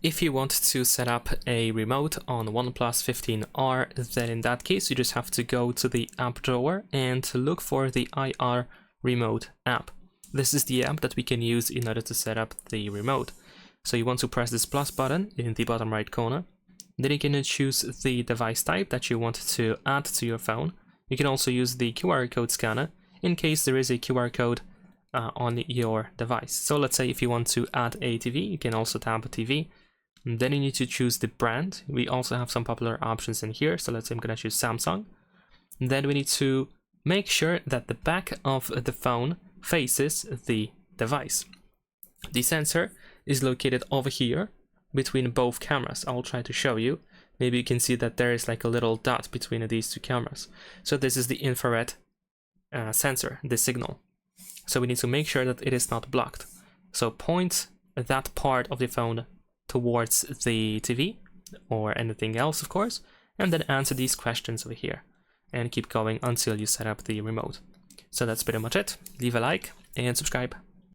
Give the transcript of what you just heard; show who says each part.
Speaker 1: If you want to set up a remote on OnePlus 15R, then in that case you just have to go to the app drawer and look for the IR remote app. This is the app that we can use in order to set up the remote. So you want to press this plus button in the bottom right corner. Then you can choose the device type that you want to add to your phone. You can also use the QR code scanner in case there is a QR code on your device. So let's say if you want to add a TV, you can also tap a TV. And then you need to choose the brand. We also have some popular options in here. So let's say I'm going to choose Samsung. And then we need to make sure that the back of the phone faces the device. The sensor is located over here between both cameras. I'll try to show you. Maybe you can see that there is like a little dot between these two cameras. So this is the infrared sensor, the signal. So we need to make sure that it is not blocked. So point that part of the phone towards the TV or anything else, of course, and then answer these questions over here and keep going until you set up the remote. So that's pretty much it. Leave a like and subscribe.